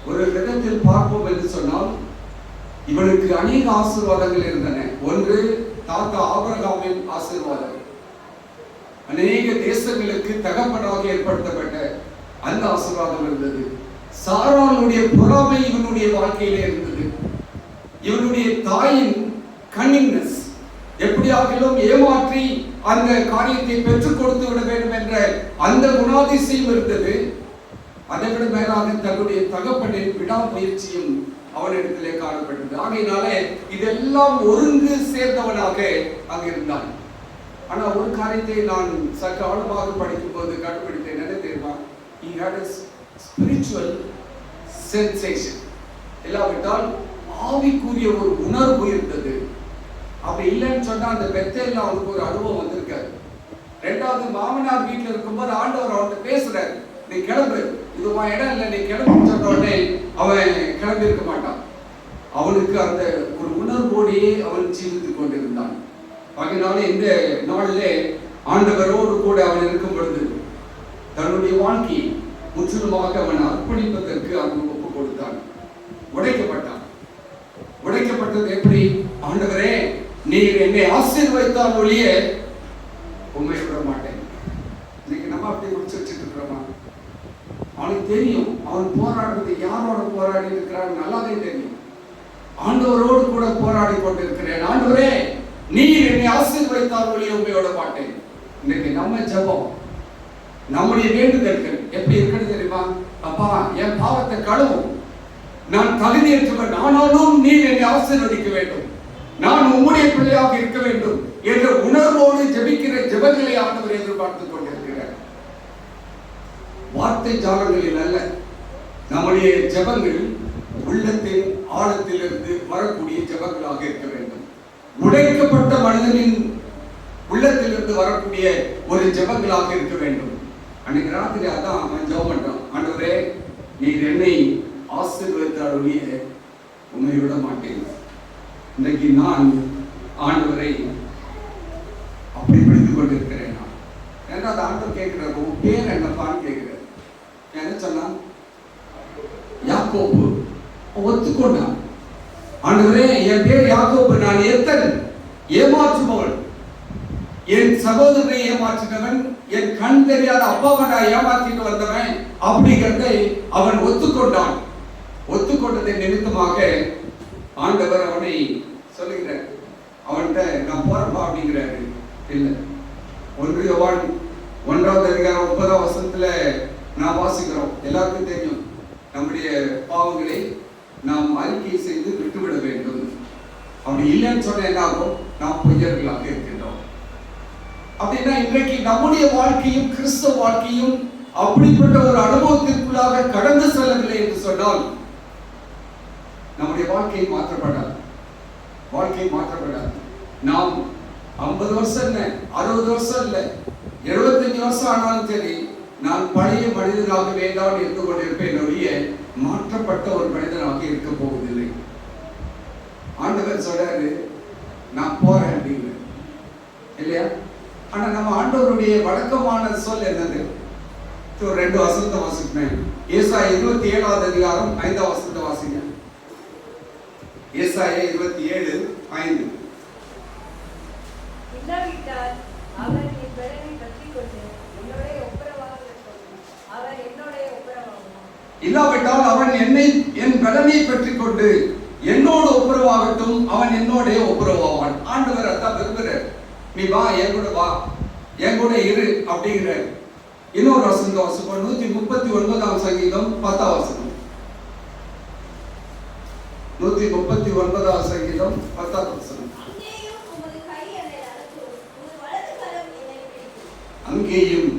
ஒரு விதத்தில் பார்ப்போம் என்று சொன்னால் இவனுக்கு அநேக ஆசீர்வாதங்கள் இருந்தன. ஒன்று, தாத்தா ஆபிரகாமின் ஆசீர்வாதம், அநேக தேசங்களுக்கு தகப்பனாக ஏற்படுத்தப்பட்ட அந்த ஆசீர்வாதம் இருந்தது. சாராளுடைய பொறாமை இவனுடைய வாழ்க்கையிலே இருந்தது. இவனுடைய தாயின் கன்னிங்னஸ், எப்படியாகிலும் ஏமாற்றி அந்த காரியத்தை பெற்றுக் கொடுத்து விட வேண்டும் என்ற அந்த குணாதிசயம் இருந்தது. அதை விட மேலாக தன்னுடைய தகப்பனின் விடாமுயற்சியும் அவனிடத்திலே காணப்பட்டது. ஆகையினாலே இதெல்லாம் ஒருங்கு சேர்ந்தவனாக அங்கு இருந்தான். ஆனா ஒரு காரியத்தை நான் சற்று ஆழமாக படிக்கும் போது கண்டுபிடித்தேன். என்ன தெரியுமா? He had a spiritual sensation. இல்லாவிட்டால் ஆவிக்குரிய ஒரு உணர்வு இருந்தது. அப்படி இல்லைன்னு சொன்னா அந்த பெத்தேல்ல அவனுக்கு ஒரு அனுபவம் வந்திருக்காரு. ரெண்டாவது, மாமனார் வீட்டில் இருக்கும்போது ஆண்டவர் அவன்கிட்ட பேசுறாரு, நீ கிளம்பு, இது உன் இடம் இல்லை, நீ கிளம்பு சொன்ன உடனே அவன் கிளம்பி இருக்க மாட்டான். அவனுக்கு அந்த ஒரு உணர்வோடையே அவன் ஜீவித்து கொண்டிருந்தான். அதனால இந்த நாளிலே ஆண்டவரோடு கூட அவன் இருக்கும் பொழுது தன்னுடைய வாழ்க்கையை முற்றிலுமாக அவன் அர்ப்பணிப்பதற்கு அவன் ஒப்பு கொடுத்தான். உடைக்கப்பட்டான். உடைக்கப்பட்டது எப்படி? ஆண்டவரே, நீர் என்னை ஆசீர்வதித்தால் ஒழிய உண்மை விட மாட்டேன். இன்னைக்கு நம்ம அப்படி முடிச்சு வச்சுட்டு இருக்கிறோமா? அவனுக்கு தெரியும் அவன் போராடுறது யாரோட போராடி இருக்கிறான், நல்லாவே தெரியும். ஆண்டவரோடு கூட போராடி கொண்டிருக்கிறேன். ஆண்டவரே, நீர் என்னை ஆசீர்வதித்தால் ஒழிய உண்மை விட மாட்டேன். இன்னைக்கு நம்ம ஜெபம், நம்முடைய வேண்டுதல்கள் எப்படி இருக்குன்னு தெரியுமா? அப்பா, என் பாவத்தை கழுவும், நான் தகுதியற்றவன், ஆனாலும் நீர் என்னை ஆசீர்வதிக்க வேண்டும், நான் உம்முடைய பிள்ளையாக இருக்க வேண்டும் என்ற உணர்வோடு ஜெபிக்கிற ஜெபங்களை ஆண்டவர் எதிர்பார்த்துக் கொண்டிருக்கிறார். வார்த்தை ஜாலங்களில் அல்ல, நம்முடைய ஜெபங்கள் உள்ளத்தின் ஆழத்திலிருந்து வரக்கூடிய ஜெபங்களாக இருக்க வேண்டும். உடைக்கப்பட்ட மனிதனின் உள்ளத்திலிருந்து வரக்கூடிய ஒரு ஜெபங்களாக இருக்க வேண்டும். அன்னைக்கு ராத்திரி அதான் அவன் ஜெபம் பண்றான். ஆண்டவரே, நீர் என்னை ஆசீர்வதித்தால் ஒழிய உம்மை விட மாட்டேன். இன்னைக்கு நான் ஆண்டவரை அப்படி பிடித்துக் கொண்டிருக்கிறேன். ஏன்னா அந்த ஆண்டவர் கேட்கிறார், உன் பேர் என்னப்பான்னு கேட்கிறார். என்ன சொன்னான்? யாக்கோபு. ஒத்துக்கொண்டான். ஆண்டவரே, என் பேர் யாக்கோபு, நான் எத்தன் ஏமாற்றுபவன், என் சகோதரனை ஏமாற்றினவன், என் கண் தெரியாத அப்பாவை நான் ஏமாற்றிட்டு வந்தவன் அப்படிங்கிறதை அவன் ஒத்துக்கொண்டான். ஒத்துக்கொண்டதை நிமித்தமாக ஆண்டவர் அவனை சொல்லுகிறார், அவன்கிட்ட நான் போறப்பா அப்படிங்கிறாரு. இல்லை, 1 யோவான் 1ஆம் அதிகாரம் 9ஆம் வசனத்துல நான் வாசிக்கிறோம். எல்லாருக்கும் தெரியும், நம்முடைய பாவங்களை நாம் அறிக்கை செய்து விட்டுவிட வேண்டும். அப்படி இல்லைன்னு சொன்ன என்ன ஆகும்? நாம் பொய்யர்களாக இருக்கின்றோம். அப்படின்னா இன்றைக்கு நம்முடைய வாழ்க்கையும் கிறிஸ்தவ வாழ்க்கையும் அப்படிப்பட்ட ஒரு அனுபவத்திற்குள்ளாக கடந்து செல்லவில்லை என்று சொன்னால் நம்முடைய வாழ்க்கை மாற்றப்படாது. வாழ்க்கை மாற்றப்படாது. நாம் 50 வருஷம் இல்லை, 60 வருஷம் இல்லை, 75 வருஷம் ஆனாலும் சரி, நான் பழைய மனிதனாகவே தான் இருந்து கொண்டிருப்பேன் ஒழிய மாற்றப்பட்ட ஒரு மனிதனாக இருக்க போவதில்லை. ஆண்டவர் சொல்றாரு, நான் போறேன் அப்படிங்கிற இல்லையா? ஆனா நம்ம ஆண்டவருடைய வழக்கமான சொல் என்னது? ஒரு 2 வசனத்தை வாசிப்பேன். ஏசாயா 27வது அதிகாரம் 5வது வசனத்தை வாசிங்க. ஏசாயா 27:5. இல்லாவிட்டால் அவர் என் பெலனை பற்றிக்கொண்டு என்னோட ஒப்புரவாக இருக்கும். அவர் என்னோட ஒப்புரவாகும். இல்லாவிட்டால் அவன் என் பெலனை பற்றிக்கொண்டு என்னோட ஒப்புரவாகட்டும், அவன் என்னோட ஒப்புரவாவான். ஆண்டவர் அதான் விரும்புகிறார். நீ வா, என் கூட வா, என் கூட இரு அப்படிங்கிற. இன்னொரு வசனத்தை வாசிப்போம். 139ஆம் சங்கீதம் 10ஆம் வசனம். 139ஆம் சங்கீதம் 10ஆம் வசனம். அங்கேயும்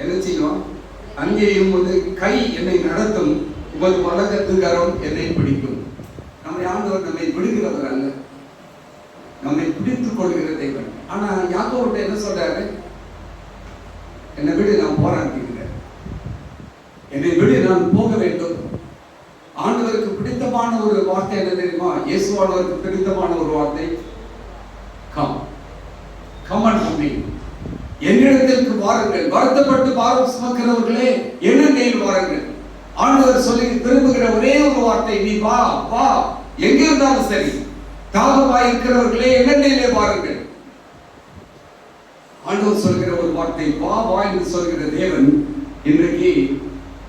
என்ன செய்யும்? அங்கேயும் ஒரு கை என்னை நடத்தும், உமது வலது கரம் என்னை பிடிக்கும். நம்முடைய ஆண்டவர் நம்மை விடுகிறவர் அல்ல, நம்மை பிடித்துக் கொள்கிற தேவன். ஆனா யாக்கோபுட்ட என்ன சொல்றாரு? என்னை விடு, நான் போராடுகிறேன், என்னை விடு, நான் போக வேண்டும். ஆண்டவருக்கு பிடித்தமான ஒரு வார்த்தை என்ன தெரியுமா? இயேசுவானவருக்கு பிடித்தமான ஒரு வார்த்தை, கம் கம் அண்ட் மீ, என்னிடத்திற்கு வாருங்கள், வருத்தப்பட்டு பாரம் சுமக்கிறவர்களே என்னென்னையில் வாருங்கள். ஆண்டவர் சொல்லி திரும்புகிற ஒரே ஒரு வார்த்தை, நீ வா வா, எங்க இருந்தாலும் சரி. தாகமாய் இருக்கிறவர்களே என்னென்னையிலே வாருங்கள். ஆண்டவர் சொல்கிற ஒரு வார்த்தை, வா வா என்று சொல்கிற தேவன் இன்றைக்கு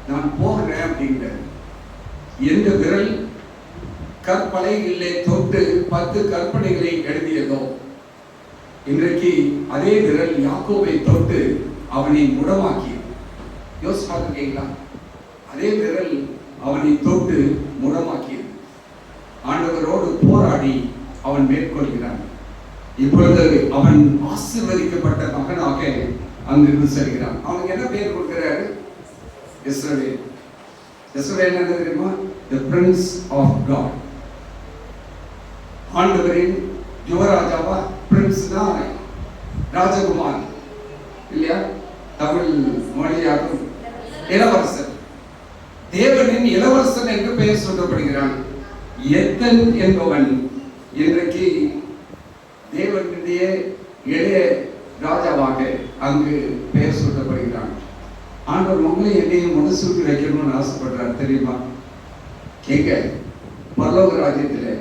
நான் போகிறேன் அப்படிங்கிற. எந்த விரல் கற்பலைகளிலே தொட்டு 10 கற்பனைகளை எழுதியதோ, இன்றைக்கு அதே விரல் யாக்கோபை தொட்டு அவனை முடமாக்கி. யோசிச்சு பார்த்துருக்கீங்களா? அதே விரல் அவனை தொட்டு முடமாக்கியது. ஆண்டவரோடு போராடி அவன் மேற்கொள்கிறான். இப்பொழுது அவன் ஆசீர்வதிக்கப்பட்ட மகனாக அங்கிருந்து செல்கிறான். அவனுக்கு என்ன பெயர் கொடுக்கிறாரு? இஸ்ரவேல். இஸ்ரவேல் என்ன தெரியுமா? The Prince of God. ஆண்டவரின் யுவராஜாவா? பிரின்ஸ்னா ராஜகுமார் இல்லையா? தமிழ் மொழியாகும் இளவரசன். தேவனின் இளவரசன் என்று பெயர் சொல்லப்படுகிறான். எத்தன் என்பவன் இன்றைக்கு தேவனுடைய இளைய ராஜாவாக அங்கு பெயர் சொல்லப்படுகிறான். ஆண்டவர் உங்களை என்னையும் மனசுக்கு வைக்கணும்னு ஆசைப்படுறார் தெரியுமா? கேட்க பரலோக ராஜ்யத்தில்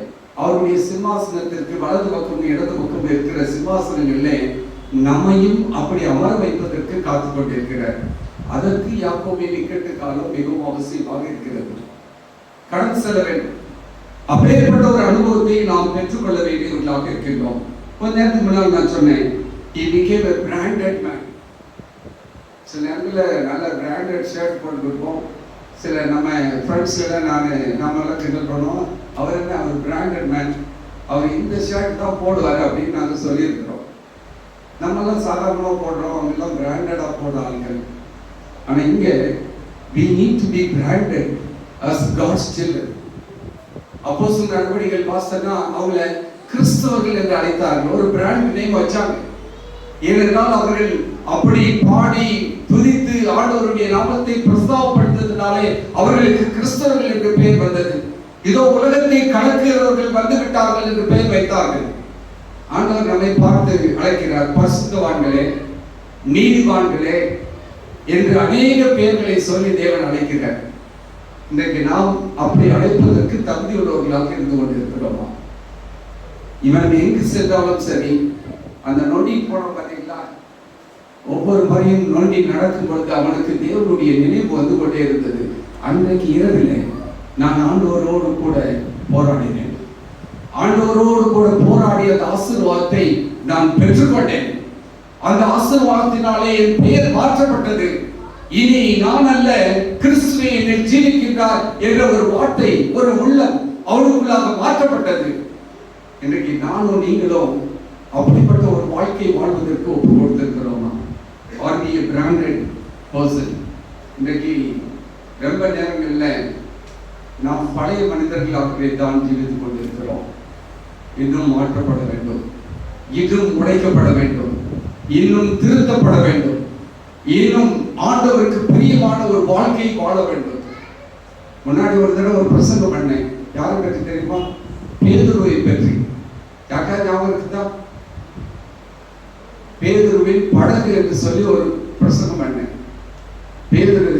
அவருடைய சிம்மாசனத்திற்கு வலது பக்கம் இடது பக்கம் இருக்கிற சிம்மாசனங்களிலே நம்மையும் அப்படி அமர வைப்பதற்கு காத்து கொண்டிருக்கிறார். அதற்கு யாக்கோபின் இக்கட்டு காலம் மிகவும் அவசியமாக இருக்கிறது. கடந்து செல்ல வேண்டும். அப்பேற்பட்ட ஒரு அனுபவத்தை நாம் பெற்றுக்கொள்ள வேண்டியவர்களாக இருக்கின்றோம். கொஞ்ச நேரத்துக்கு முன்னால் நான் சொன்னேன், he became a branded man. சில நேரத்தில் நல்ல பிராண்டட் ஷர்ட் போட்டுருப்போம். சில நம்ம ஃப்ரெண்ட்ஸ் எல்லாம் நாமெல்லாம் கிண்டல் பண்ணுவோம், அவர் என்ன, அவர் பிராண்டட் மேன், அவர் இந்த ஷர்ட் தான் போடுவார் அப்படின்னு நாங்கள் சொல்லியிருக்கிறோம். நம்மெல்லாம் சாதாரணமாக போடுறோம், அவங்கெல்லாம் பிராண்டடாக போடுற ஆட்கள். ஆனால் இங்கே we need to be branded as God's children. அப்போஸ்தலர் நடவடிக்கைகள் வாசித்தா அவங்கள கிறிஸ்தவர்கள் என்று அழைத்தார்கள். ஒரு பிராண்ட் நேம் வச்சாங்க. ஏனென்றால் அவர்கள் அப்படி பாடி துதித்து ஆண்டவருடைய நாமத்தை பிரஸ்தாபப்படுத்ததினாலே அவர்களுக்கு கிறிஸ்தவர்கள் என்று பெயர் வந்தது. இதோ உலகத்தை கலக்குகிறவர்கள் வந்து விட்டார்கள் என்று பெயர் வைத்தார்கள். ஆண்டவர் நம்மை பார்த்து அழைக்கிறார், பரிசுத்தவான்களே, நீதிவான்களே என்று அநேக பெயர்களை சொல்லி தேவன் அழைக்கிறார். இன்றைக்கு நாம் அப்படி அழைப்பதற்கு தகுதியுள்ளவர்களாக இருந்து கொண்டிருக்கிறோமா? இவன் எங்கு சென்றாலும் சரி, அந்த நொண்டி போன பார்த்தீங்களா, ஒவ்வொரு முறையும் நொண்டி நடக்கும் பொழுது அவனுக்கு தேவனுடைய நினைவு வந்து கொண்டே இருந்தது. அன்றைக்கு இரவிலே நான் ஆண்டவரோடு கூட போராடினேன். ஆண்டவரோடு கூட போராடி அந்த ஆசீர்வாதத்தை நான் பெற்றுக்கொண்டேன். அந்த ஆசீர்வாதத்தினாலே என் பெயர் மாற்றப்பட்டது. இனி நான் அல்ல, கிறிஸ்துவே என்னில் ஜீவிக்கின்றார் என்ற ஒரு வார்த்தை, ஒரு உள்ளம் அவனுக்குள்ளாக மாற்றப்பட்டது. இன்றைக்கு நானும் நீங்களும் அப்படிப்பட்ட ஒரு வாழ்க்கை வாழ்வதற்கு ஒப்பு கொடுத்திருக்கிறோமா? Are we a branded person? இன்றைக்கு ரொம்ப நேரங்களில் நாம் பழைய மனிதர்களாகவே தான் ஜீவித்துக் கொண்டிருக்கிறோம். இன்னும் மாற்றப்பட வேண்டும், இன்னும் உடைக்கப்பட வேண்டும், இன்னும் திருத்தப்பட வேண்டும், இன்னும் ஆண்டவருக்கு பிரியமான ஒரு வாழ்க்கையை வாழ வேண்டும். முன்னாடி ஒரு தடவை ஒரு பிரசங்கம் பண்ணேன். யாரை பற்றி தெரியுமா? பேதுருவை பற்றி. யாருக்கா ஞாபகம் இருக்குதா? பேதுருவின் படகு என்று சொல்லி ஒரு பிரசங்கம் பண்ணேன். பேதுரு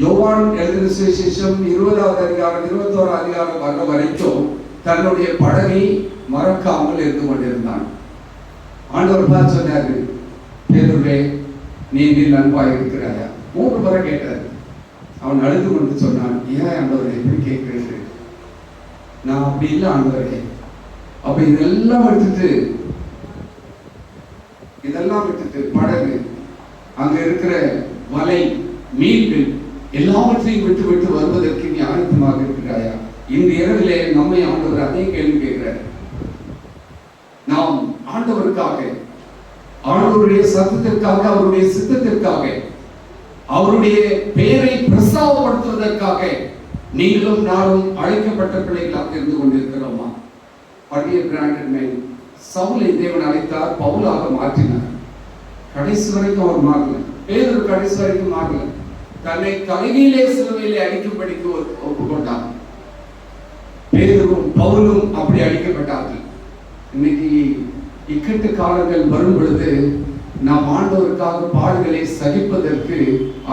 யோவான் எழுதின சுவிசேஷம் 20வது அதிகாரம் 21வது அதிகாரம் வர வரைக்கும் தன்னுடைய படகை மறக்காமல் இருந்து கொண்டிருந்தான். ஆண்டவர் பார்த்து சொன்னாரு, பேதுருவே நீ நண்பாக இருக்கிறாயா? 3 முறை கேட்டார். அவன் அழுது கொண்டு சொன்னான், ஏன் ஆண்டவரை எப்படி கேட்கிறது? நான் அப்படி இல்லை ஆண்டவரே. அப்ப இதெல்லாம் விட்டுட்டு படகு, அங்க இருக்கிற வலை, மீன்கள் எல்லாவற்றையும் விட்டு விட்டு வருவதற்கு நீ ஆயத்தமாக இருக்கிறாயா? இந்த இரவிலே நம்மை ஆண்டவர் அதே கேள்வி கேட்கிறார். நாம் ஆண்டவருக்காக, ஆண்டவருடைய சத்தத்திற்காக, அவருடைய சித்தத்திற்காக, அவருடைய பெயரை பிரஸ்தாபப்படுத்துவதற்காக நீங்களும் நானும் அழைக்கப்பட்ட பிள்ளைகளாக இருந்து கொண்டிருக்கிறோமா? சவுலை தேவன் அழைத்தார், பவுலாக மாற்றினார். கடைசி வரைக்கும் அவர் மாறல. பேதுரு கடைசி வரைக்கும் மாறல. தன்னை தலையிலே சிலுவையிலே அடிக்கும்படிக்கு ஒப்புக்கொண்டார். பேதுரும் பவுலும் அப்படி அடிக்கப்பட்டார்கள். இன்னைக்கு இக்கட்டு காலங்கள் வரும் பொழுது நாம் ஆண்டவருக்காக பாடுகளை சகிப்பதற்கு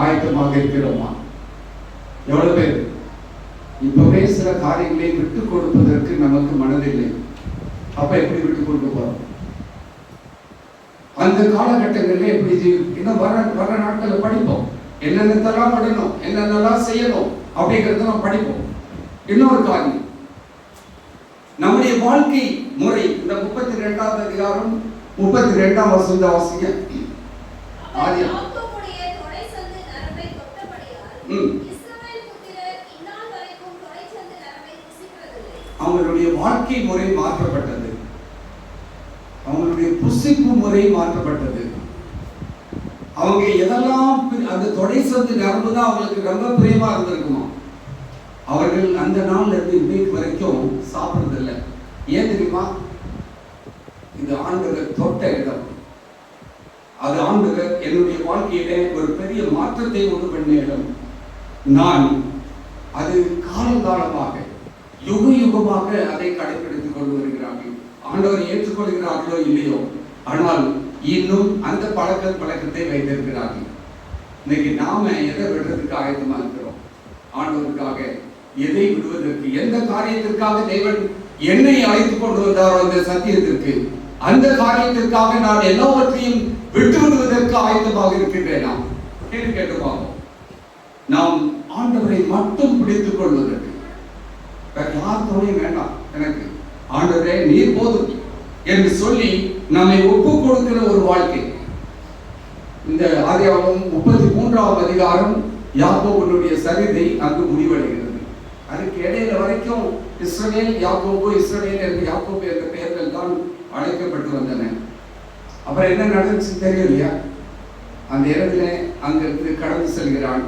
ஆயத்தமாக இருக்கிறோமா? எவ்வளவு பேர் இப்பவே சில காரியங்களை விட்டுக் கொடுப்பதற்கு நமக்கு மனதில்லை. அப்ப எப்படி விட்டுக் கொடுக்க போறோம்? அந்த காலகட்டங்களில் எப்படி இன்னும் வர நாட்களில் படிப்போம். என்னென்னலாம் விடணும், என்னென்னலாம் செய்யணும் அப்படிங்கிறத நம்ம படிப்போம். இன்னொரு காரியம், நம்முடைய வாழ்க்கை முறை. இந்த 32வது அதிகாரம் 32ஆம் வசனத்தை வாசிங்க. அவங்களுடைய வாழ்க்கை முறை மாற்றப்பட்டது. அவங்களுடைய புசிப்பு முறை மாற்றப்பட்டது. அவங்க எதெல்லாம் அந்த தொடை சந்து நரம்பு தான் அவங்களுக்கு ரொம்ப பிரியமா இருந்திருக்குமா. அவர்கள் அந்த நாள்ல இருந்து இன்னைக்கு வரைக்கும் சாப்பிடுறதில்லை. ஏன் தெரியுமா? இது ஆண்டவர் தொட்ட இடம். அது ஆண்டவர் என்னுடைய வாழ்க்கையிலே ஒரு பெரிய மாற்றத்தை உண்டு பண்ண இடம். நான் அது காலகாலமாக யுக யுகமாக அதை கடைபிடித்துக் கொண்டு வருகிறார்கள். ஆண்டவரை ஏற்றுக்கொள்கிறார்களோ இல்லையோ, ஆனால் இன்னும் அந்த பழக்கத்தை வைத்திருக்கிறார்கள். இன்னைக்கு நாம எதை விடுறதுக்கு ஆயத்தமா இருக்கிறோம்? ஆண்டவருக்காக எதை விடுவதற்கு, எந்த காரியத்திற்காக தேவன் என்னை அழைத்துக் கொண்டு வந்தாரோ அந்த சத்தியத்திற்கு, அந்த காரியத்திற்காக நான் எல்லாவற்றையும் விட்டு விடுவதற்கு ஆயத்தமாக இருக்கின்றேனா? கேட்டு பார்ப்போம். நாம் ஆண்டவரை மட்டும் பிடித்துக் கொள்வதற்கு வேற யார் துணையும் வேண்டாம். எனக்கு ஆண்டவரே நீர் போதும் என்று சொல்லி நம்மை ஒப்பு கொடுக்கிற ஒரு வாழ்க்கை. இந்த ஆதியாகமம் 33ஆம் அதிகாரம் யாக்கோபுடைய சரிதை அங்கு முடிவடைகிறது. அதுக்கு இடையில வரைக்கும் இஸ்ரவேல் யாக்கோபு, இஸ்ரவேல் என்று யாக்கோபு என்ற பெயர்கள் தான் அழைக்கப்பட்டு வந்தன. அப்புறம் என்ன நடந்துச்சு தெரியலையா? அந்த இடத்துல அங்கிருந்து கடந்து செல்கிறான்.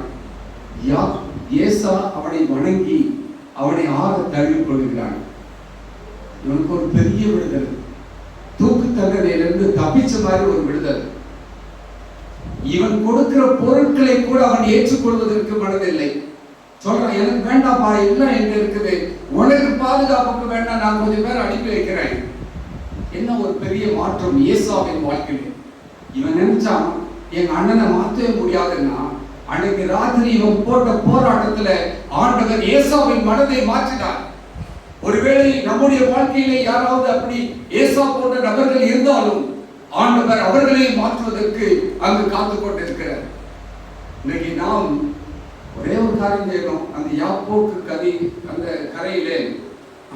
ஏசா அவனை வணங்கி அவனை ஆற தழுவிக் கொள்கிறான். இவனுக்கு ஒரு பெரிய விடுதல், தூக்கு தண்டனையிலிருந்து தப்பிச்ச மாதிரி ஒரு விடுதல். இவன் கொடுக்கிற பொருட்களை கூட அவன் ஏற்றுக்கொள்வதற்கு மனதில்லை. சொல்றான், எனக்கு வேண்டாப்பா, எல்லாம் எங்க இருக்குது, உனக்கு பாதுகாப்புக்கு வேண்டாம், நான் கொஞ்சம் பேர் அனுப்பி வைக்கிறேன். என்ன ஒரு பெரிய மாற்றம் ஏசாவின் வாழ்க்கையில். இவன் நினைச்சான் எங்க அண்ணனை மாற்றவே முடியாதுன்னா, அன்னைக்கு ராத்திரி இவன் போட்ட போராட்டத்துல ஆண்டவர் ஏசாவின் மனதை மாற்றினார். ஒருவேளை நம்முடைய வாழ்க்கையிலே யாராவது அப்படி ஏசா போன்ற நபர்கள் இருந்தாலும் ஆண்டவர் அவர்களை மாற்றுவதற்கு அங்கு காத்து கொண்டிருக்கிறார். இன்னைக்கு நாம் ஒரே ஒரு காரியம் செய்யணும். அந்த யாப்போக்கு கதை, அந்த கரையிலே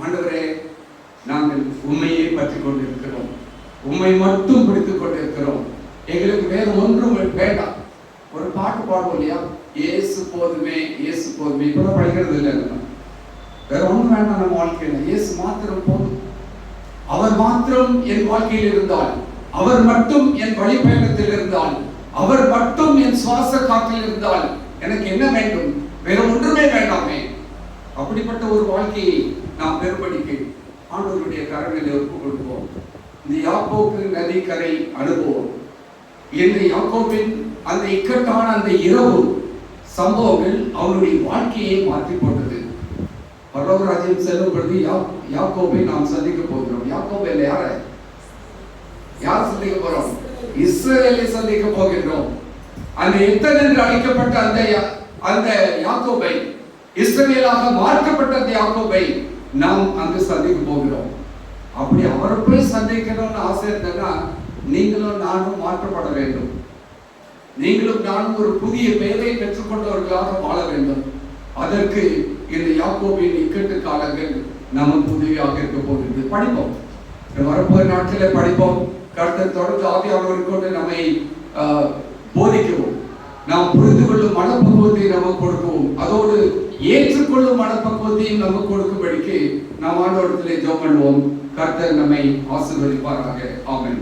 ஆண்டவரே நாங்கள் உண்மையை பற்றி கொண்டிருக்கிறோம், உண்மை மட்டும் பிடித்துக் கொண்டிருக்கிறோம், எங்களுக்கு வேறு ஒன்றும் வேண்டாம். ஒரு பாட்டு பாடுவோம் இல்லையா, இயேசு போதுமே, இயேசு போதுமே. இப்பதான் படிக்கிறது இல்லை. வேற ஒன்றும் வேண்டாம் நம்ம வாழ்க்கையில, இயேசு மாத்திரம் போதும். அவர் மாத்திரம் என் வாழ்க்கையில் இருந்தால், அவர் மட்டும் என் வழிபயணத்தில் இருந்தால், அவர் மட்டும் என் சுவாச காற்றில் இருந்தால் எனக்கு என்ன வேண்டும்? வேற ஒன்றுமே வேண்டாமே. அப்படிப்பட்ட ஒரு வாழ்க்கையை நாம் பெரும்படிக்கு ஆண்டவருடைய கரங்களை ஒப்புக் கொடுப்போம். இந்த யாக்கோபு நதிக்கரை அனுபவம், இந்த யாக்கோபின் அந்த இக்கட்டான அந்த இரவு சம்பவங்கள் அவனுடைய வாழ்க்கையை மாற்றி போட்டது. பரலோக ராஜ்யம் செல்லும் பொழுது யாக்கோபை நாம் சந்திக்க போகிறோம். யாக்கோபு இல்லை, யார் சந்திக்க போறோம்? இஸ்ரவேலை சந்திக்க போகின்றோம். அந்த எத்தன் என்று அழைக்கப்பட்ட அந்த யாக்கோபை, இஸ்ரவேலாக மாற்றப்பட்ட அந்த யாக்கோபை நாம் அங்கு சந்திக்க போகிறோம். அப்படி அவரை போய் சந்திக்கணும்னு ஆசை இருந்ததுன்னா நீங்களும் நானும் மாற்றப்பட வேண்டும். நீங்களும் நானும் ஒரு புதிய பெயரை பெற்றுக்கொண்டவர்களாக வாழ வேண்டும். அதற்கு இந்த யாக்கோபின் இக்கட்டு காலங்கள் நமக்கு உதவியாக இருக்க போகிறது. படிப்போம், வரப்போகிற நாட்களை படிப்போம். கர்த்தர் தொடர்ந்து ஆவியானவர் கொண்டு நம்மை போதிக்கவும், நாம் புரிந்து கொள்ளும் மனப்பக்குவத்தை நமக்கு கொடுக்கவும், அதோடு ஏற்றுக்கொள்ளும் மனப்பக்குவத்தையும் நமக்கு கொடுக்கும்படிக்கு நாம் ஆண்டவரிடத்திலே ஜெபம் பண்ணுவோம். கர்த்தர் நம்மை ஆசீர்வதிப்பாராக. ஆமென்.